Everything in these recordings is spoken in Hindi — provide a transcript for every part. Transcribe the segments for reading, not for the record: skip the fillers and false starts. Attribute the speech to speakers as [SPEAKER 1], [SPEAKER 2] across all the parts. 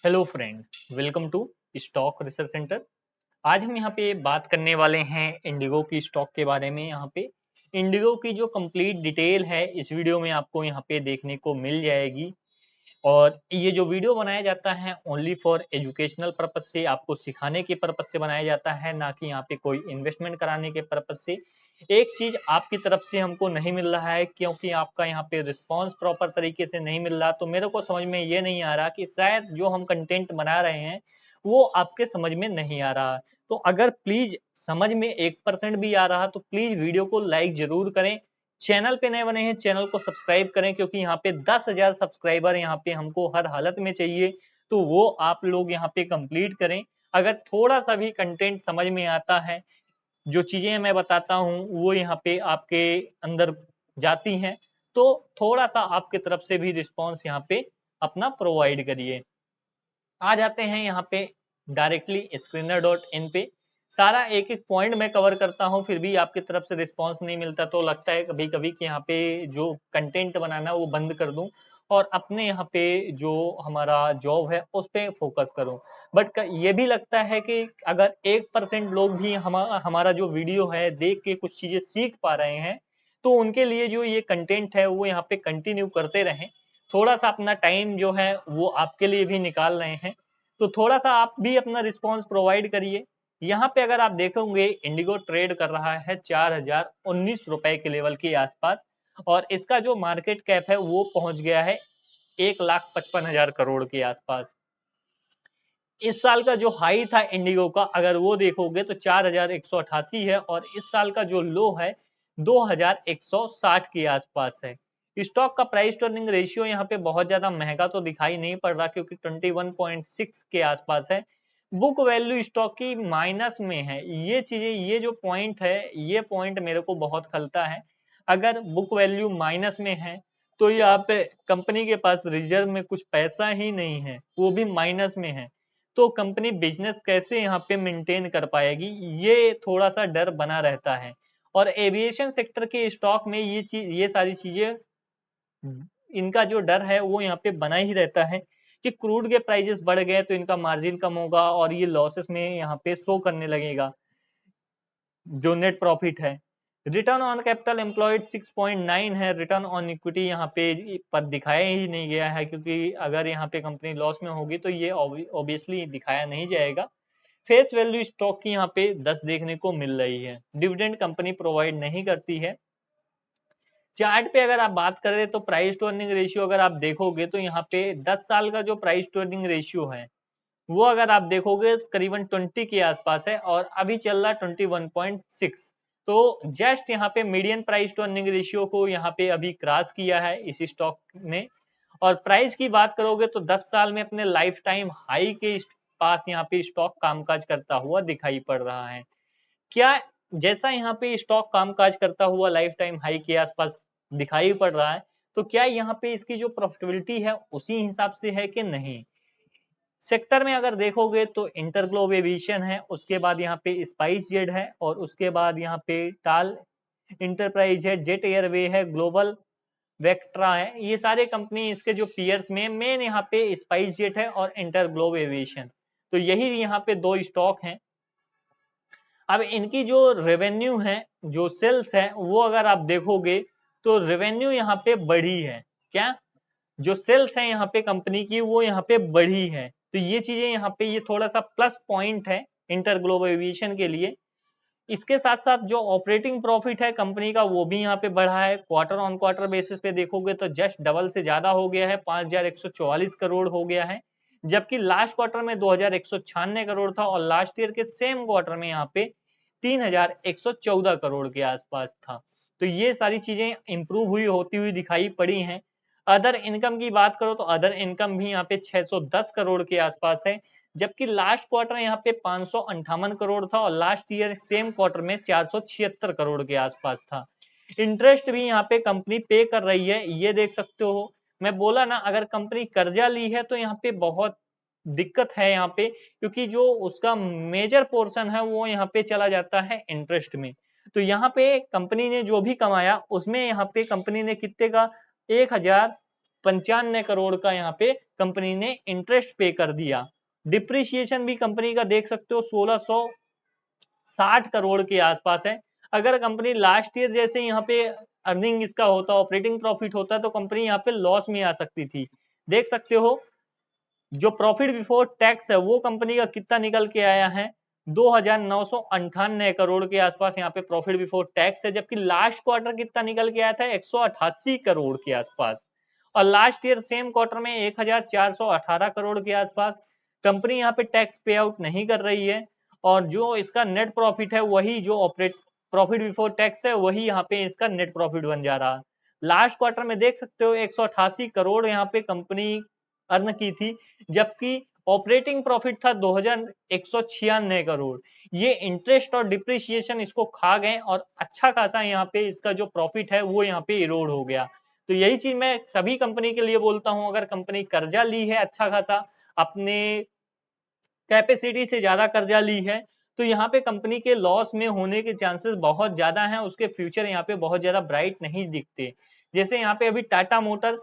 [SPEAKER 1] Hello friend, welcome to stock research centre. आज हम यहाँ पे बात करने वाले हैं इंडिगो की स्टॉक के बारे में। यहाँ पे इंडिगो की जो कंप्लीट डिटेल है इस वीडियो में आपको यहाँ पे देखने को मिल जाएगी। और ये जो वीडियो बनाया जाता है ओनली फॉर एजुकेशनल पर्पज से, आपको सिखाने के पर्पज से बनाया जाता है, ना कि यहाँ पे कोई इन्वेस्टमेंट कराने के पर्पज से। एक चीज आपकी तरफ से हमको नहीं मिल रहा है क्योंकि आपका यहाँ पे रिस्पॉन्स प्रॉपर तरीके से नहीं मिल रहा, तो मेरे को समझ में ये नहीं आ रहा कि शायद जो हम कंटेंट बना रहे हैं वो आपके समझ में नहीं आ रहा। तो अगर प्लीज समझ में 1% भी आ रहा तो प्लीज वीडियो को लाइक जरूर करें। चैनल पे नए बने हैं चैनल को सब्सक्राइब करें, क्योंकि यहाँ पे 10,000 सब्सक्राइबर यहाँ पे हमको हर हालत में चाहिए, तो वो आप लोग यहाँ पे कंप्लीट करें। अगर थोड़ा सा भी कंटेंट समझ में आता है, जो चीजें मैं बताता हूँ वो यहाँ पे आपके अंदर जाती हैं, तो थोड़ा सा आपके तरफ से भी रिस्पॉन्स यहाँ पे अपना प्रोवाइड करिए। आ जाते हैं यहाँ पे डायरेक्टली screener.in पे। सारा एक एक पॉइंट मैं कवर करता हूँ, फिर भी आपकी तरफ से रिस्पांस नहीं मिलता तो लगता है कभी कभी कि यहाँ पे जो कंटेंट बनाना वो बंद कर दूं और अपने यहाँ पे जो हमारा जॉब है उस पे फोकस करूं। बट ये भी लगता है कि अगर 1% लोग भी हमारा जो वीडियो है देख के कुछ चीजें सीख पा रहे हैं, तो उनके लिए जो ये कंटेंट है वो यहाँ पे कंटिन्यू करते रहें। थोड़ा सा अपना टाइम जो है वो आपके लिए भी निकाल रहे हैं, तो थोड़ा सा आप भी अपना रिस्पांस प्रोवाइड करिए। यहाँ पे अगर आप देखोगे इंडिगो ट्रेड कर रहा है 4,019 रुपए के लेवल के आसपास, और इसका जो मार्केट कैप है वो पहुंच गया है 1,55,000 करोड़ के आसपास। इस साल का जो हाई था इंडिगो का अगर वो देखोगे तो 4,188 है, और इस साल का जो लो है 2,160 के आसपास है। स्टॉक का प्राइस टू अर्निंग रेशियो यहाँ पे बहुत ज्यादा महंगा तो दिखाई नहीं पड़ रहा, क्योंकि 21.6 के आसपास है। बुक वैल्यू स्टॉक की माइनस में है। ये चीजें, ये जो पॉइंट है, ये पॉइंट मेरे को बहुत खलता है। अगर बुक वैल्यू माइनस में है तो यहाँ पे कंपनी के पास रिजर्व में कुछ पैसा ही नहीं है, वो भी माइनस में है, तो कंपनी बिजनेस कैसे यहाँ पे मेंटेन कर पाएगी, ये थोड़ा सा डर बना रहता है। और एविएशन सेक्टर के स्टॉक में ये सारी चीजें, इनका जो डर है वो यहाँ पे बना ही रहता है कि क्रूड के प्राइजेस बढ़ गए तो इनका मार्जिन कम होगा और ये लॉसेस में यहाँ पे शो करने लगेगा जो नेट प्रॉफिट है। रिटर्न ऑन कैपिटल एम्प्लॉयड 6.9 है। रिटर्न ऑन इक्विटी यहाँ पे पर दिखाया ही नहीं गया है, क्योंकि अगर यहाँ पे कंपनी लॉस में होगी तो ये ऑब्वियसली दिखाया नहीं जाएगा। फेस वैल्यू स्टॉक की यहाँ पे 10 देखने को मिल रही है। डिविडेंड कंपनी प्रोवाइड नहीं करती है। चार्ट पे अगर आप बात करें तो प्राइस टू अर्निंग रेशियो अगर आप देखोगे तो यहाँ पे 10 साल का जो प्राइस टू अर्निंग रेशियो है वो अगर आप देखोगे तो करीबन 20 के आसपास है, और अभी चल रहा 21.6। तो जस्ट यहाँ पे median price to earning ratio को यहाँ पे अभी क्रॉस किया है इस स्टॉक ने। और प्राइस की बात करोगे तो 10 साल में अपने लाइफ टाइम हाई के पास यहाँ पे स्टॉक कामकाज करता हुआ दिखाई पड़ रहा है। क्या जैसा यहाँ पे स्टॉक कामकाज करता हुआ लाइफ टाइम हाई के आसपास दिखाई पड़ रहा है, तो क्या यहाँ पे इसकी जो प्रॉफिटेबिलिटी है उसी हिसाब से है कि नहीं। सेक्टर में अगर देखोगे तो इंटरग्लोब एविएशन है, उसके बाद यहाँ पे स्पाइस जेट है, और उसके बाद यहाँ पे टाल इंटरप्राइज है, जेट एयरवे है, ग्लोबल वेक्ट्रा है। ये सारे कंपनी इसके जो पीयर्स में मेन यहाँ पे स्पाइस जेट है और इंटरग्लोब एविएशन, तो यही यहाँ पे दो स्टॉक हैं। अब इनकी जो रेवेन्यू है, जो सेल्स है, वो अगर आप देखोगे तो रेवेन्यू यहाँ पे बढ़ी है। क्या जो सेल्स है यहाँ पे कंपनी की वो यहाँ पे बढ़ी है, तो ये चीजें यहाँ पे ये थोड़ा सा प्लस पॉइंट है इंटर ग्लोबल एविएशन के लिए। इसके साथ साथ जो ऑपरेटिंग प्रॉफिट है कंपनी का वो भी यहाँ पे बढ़ा है। क्वार्टर ऑन क्वार्टर बेसिस पे देखोगे तो जस्ट डबल से ज्यादा हो गया है, 5,144 करोड़ हो गया है, जबकि लास्ट क्वार्टर में 2,196 करोड़ था, और लास्ट ईयर के सेम क्वार्टर में यहाँ पे 3,114 करोड़ के आसपास था। तो ये सारी चीजें इंप्रूव हुई होती हुई दिखाई पड़ी हैं। अदर इनकम की बात करो तो अदर इनकम भी यहाँ पे 610 करोड़ के आसपास है, जबकि लास्ट क्वार्टर यहाँ पे 558 करोड़ था, और लास्ट ईयर सेम क्वार्टर में 476 करोड़ के आसपास था। इंटरेस्ट भी यहाँ पे कंपनी पे कर रही है, ये देख सकते हो। मैं बोला ना, अगर कंपनी कर्जा ली है तो यहाँ पे बहुत दिक्कत है यहाँ पे, क्योंकि जो उसका मेजर पोर्शन है वो यहाँ पे चला जाता है इंटरेस्ट में। तो यहाँ पे कंपनी ने जो भी कमाया उसमें यहाँ पे कंपनी ने कितने का 1,000 95 करोड़ का यहाँ पे कंपनी ने इंटरेस्ट पे कर दिया। डिप्रिसिएशन भी कंपनी का देख सकते हो 1660 करोड़ के आसपास है। अगर कंपनी लास्ट ईयर जैसे यहाँ पे अर्निंग इसका होता, ऑपरेटिंग प्रॉफिट होता, तो कंपनी यहाँ पे लॉस में आ सकती थी। देख सकते हो जो प्रॉफिट बिफोर टैक्स है वो कंपनी का कितना निकल के आया है, 2998 करोड़ के आसपास यहाँ पे प्रॉफिट बिफोर टैक्स है, जबकि लास्ट क्वार्टर कितना निकल के आया था 188 करोड़ के आसपास, और लास्ट ईयर सेम क्वार्टर में 1418 करोड़ के आसपास। कंपनी यहाँ पे टैक्स पे आउट नहीं कर रही है, और जो इसका नेट प्रॉफिट है वही जो ऑपरेट प्रॉफिट बिफोर टैक्स है वही यहाँ पे इसका नेट प्रॉफिट बन जा रहा है। लास्ट क्वार्टर में देख सकते हो 188 करोड़ यहाँ पे कंपनी अर्न की थी, जबकि ऑपरेटिंग प्रॉफिट था 2196 करोड़। ये इंटरेस्ट और डिप्रिसिएशन इसको खा गए और अच्छा खासा यहाँ पे इसका जो प्रॉफिट है वो यहाँ पे इरोड हो गया। तो यही चीज मैं सभी कंपनी के लिए बोलता हूं, अगर कंपनी कर्जा ली है अच्छा खासा, अपने कैपेसिटी से ज्यादा कर्जा ली है, तो यहाँ पे कंपनी के लॉस में होने के चांसेस बहुत ज्यादा हैं, उसके फ्यूचर यहाँ पे बहुत ज्यादा ब्राइट नहीं दिखते। जैसे यहाँ पे अभी टाटा मोटर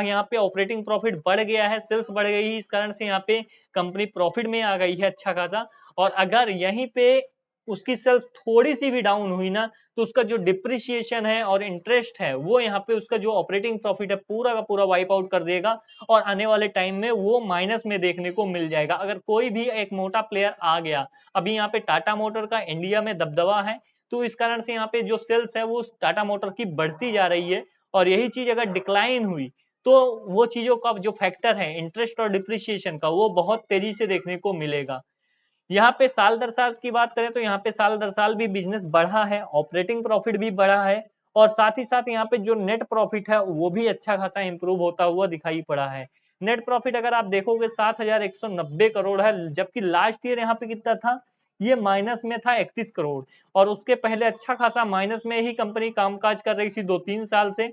[SPEAKER 1] यहाँ पे ऑपरेटिंग प्रॉफिट बढ़ गया है, सेल्स बढ़ गई है, इस कारण से यहाँ पे कंपनी प्रॉफिट में आ गई है अच्छा खासा। और अगर यहीं पे उसकी सेल्स थोड़ी सी भी डाउन हुई ना, तो उसका जो डिप्रिसिएशन है और इंटरेस्ट है वो यहाँ पे उसका जो ऑपरेटिंग प्रॉफिट है पूरा का पूरा वाइप आउट कर देगा, और आने वाले टाइम में वो माइनस में देखने को मिल जाएगा अगर कोई भी एक मोटा प्लेयर आ गया। अभी यहाँ पे टाटा मोटर का इंडिया में दबदबा है, तो इस कारण से यहाँ पे जो सेल्स है वो टाटा मोटर की बढ़ती जा रही है, और यही चीज अगर डिक्लाइन हुई तो वो चीजों का जो फैक्टर है इंटरेस्ट और डिप्रिसिएशन का वो बहुत तेजी से देखने को मिलेगा। यहाँ पे साल दर साल की बात करें तो यहाँ पे साल दर साल भी बिजनेस बढ़ा है, ऑपरेटिंग प्रॉफिट भी बढ़ा है, और साथ ही साथ यहाँ पे जो नेट प्रॉफिट है वो भी अच्छा खासा इंप्रूव होता हुआ दिखाई पड़ा है। नेट प्रॉफिट अगर आप देखोगे 7190 करोड़ है, जबकि लास्ट ईयर यहाँ पे कितना था, ये माइनस में था 31 करोड़, और उसके पहले अच्छा खासा माइनस में ही कंपनी कामकाज कर रही थी 2-3 साल से,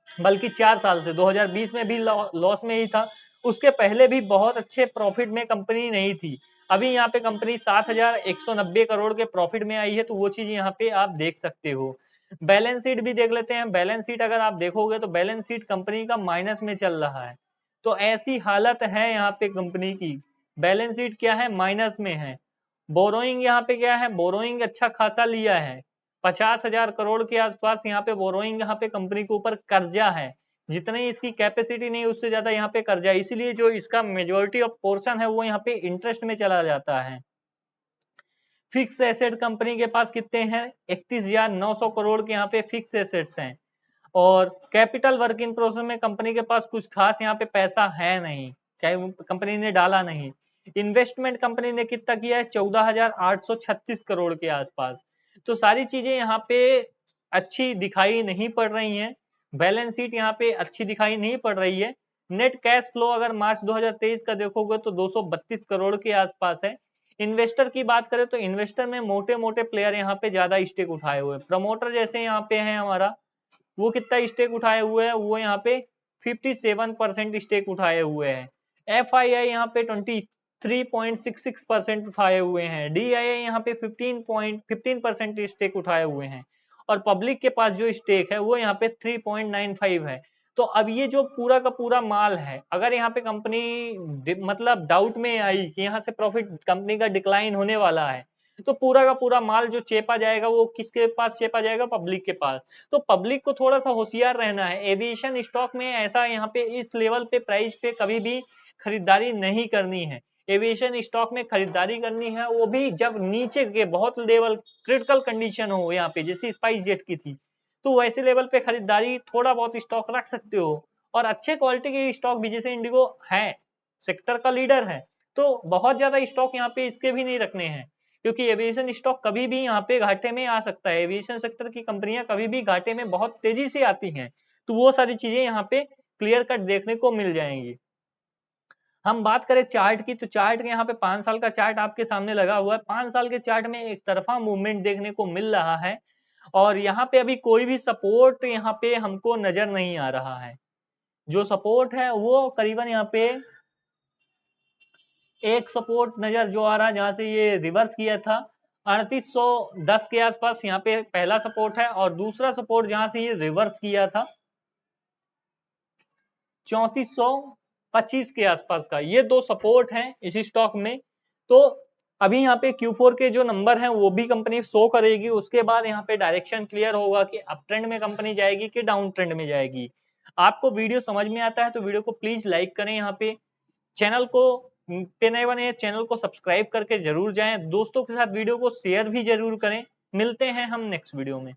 [SPEAKER 1] बल्कि 4 साल से। 2020 में भी लॉस में ही था, उसके पहले भी बहुत अच्छे प्रॉफिट में कंपनी नहीं थी। अभी यहाँ पे कंपनी 7190 करोड़ के प्रॉफिट में आई है, तो वो चीज यहाँ पे आप देख सकते हो। बैलेंस शीट भी देख लेते हैं। बैलेंस शीट अगर आप देखोगे तो बैलेंस शीट कंपनी का माइनस में चल रहा है, तो ऐसी हालत है यहाँ पे कंपनी की, बैलेंस शीट क्या है, माइनस में है। बोरोइंग यहाँ पे क्या है, बोरोइंग अच्छा खासा लिया है, 50,000 करोड़ के आसपास यहाँ पे बोरोइंग, यहाँ पे कंपनी के ऊपर कर्जा है, जितनी इसकी कैपेसिटी नहीं उससे ज्यादा यहाँ पे कर्जा है, इसीलिए जो इसका मेजोरिटी ऑफ पोर्शन है वो यहाँ पे इंटरेस्ट में चला जाता है। फिक्स एसेट कंपनी के पास कितने हैं, 31,900 करोड़ के यहाँ पे फिक्स एसेट्स हैं, और कैपिटल वर्क इन प्रोसेस में कंपनी के पास कुछ खास यहाँ पे पैसा है नहीं, कंपनी ने डाला नहीं। इन्वेस्टमेंट कंपनी ने कितना किया है, 14,836 करोड़ के आसपास। तो सारी चीजें यहाँ पे अच्छी दिखाई नहीं पड़ रही हैं, बैलेंस शीट यहाँ पे अच्छी दिखाई नहीं पड़ रही है। नेट कैश फ्लो अगर मार्च 2023 का देखोगे तो 232 करोड़ के आसपास है। इन्वेस्टर की बात करें तो इन्वेस्टर में मोटे मोटे प्लेयर यहाँ पे ज्यादा स्टेक उठाए हुए, प्रमोटर जैसे यहाँ पे है हमारा, वो कितना स्टेक उठाए हुए है, वो यहाँ पे 57% स्टेक उठाए हुए हैं। FII यहाँ पे 23.66% उठाए हुए हैं। DII यहाँ पे 15% स्टेक उठाए हुए हैं, और पब्लिक के पास जो स्टेक है वो यहाँ पे 3.95 है। तो अब ये जो पूरा का पूरा माल है, अगर यहाँ पे कंपनी मतलब डाउट में आई कि यहाँ से प्रॉफिट कंपनी का डिक्लाइन होने वाला है, तो पूरा का पूरा माल जो चेपा जाएगा वो किसके पास चेपा जाएगा, पब्लिक के पास। तो पब्लिक को थोड़ा सा होशियार रहना है। एविएशन स्टॉक में ऐसा यहाँ पे इस लेवल पे प्राइस पे कभी भी खरीदारी नहीं करनी है। एविएशन स्टॉक में खरीदारी करनी है वो भी जब नीचे के बहुत लेवल क्रिटिकल कंडीशन हो, यहाँ पे जैसे स्पाइस जेट की थी, तो वैसे लेवल पे खरीदारी थोड़ा बहुत स्टॉक रख सकते हो। और अच्छे क्वालिटी के स्टॉक भी जैसे इंडिगो है, सेक्टर का लीडर है, तो बहुत ज्यादा स्टॉक यहाँ पे इसके भी नहीं रखने हैं, क्योंकि एविएशन स्टॉक कभी भी यहाँ पे घाटे में आ सकता है। एविएशन सेक्टर की कंपनियां कभी भी घाटे में बहुत तेजी से आती हैं, तो वो सारी चीजें यहाँ पे क्लियर कट देखने को मिल जाएंगी। हम बात करें चार्ट की, तो चार्ट के यहाँ पे 5 साल का चार्ट आपके सामने लगा हुआ है। 5 साल के चार्ट में एक तरफा मूवमेंट देखने को मिल रहा है, और यहाँ पे अभी कोई भी सपोर्ट यहाँ पे हमको नजर नहीं आ रहा है। जो सपोर्ट है वो करीबन यहाँ पे एक सपोर्ट नजर जो आ रहा है जहां से ये रिवर्स किया था 3810 के आसपास, यहाँ पे पहला सपोर्ट है, और दूसरा सपोर्ट जहां से ये रिवर्स किया था 3425 के आसपास का। ये दो सपोर्ट हैं इसी स्टॉक में। तो अभी यहाँ पे Q4 के जो नंबर हैं वो भी कंपनी शो करेगी, उसके बाद यहाँ पे डायरेक्शन क्लियर होगा कि अप ट्रेंड में कंपनी जाएगी कि डाउन ट्रेंड में जाएगी। आपको वीडियो समझ में आता है तो वीडियो को प्लीज लाइक करें, यहाँ पे चैनल को पे नए बने चैनल को सब्सक्राइब करके जरूर जाएं, दोस्तों के साथ वीडियो को शेयर भी जरूर करें। मिलते हैं हम नेक्स्ट वीडियो में।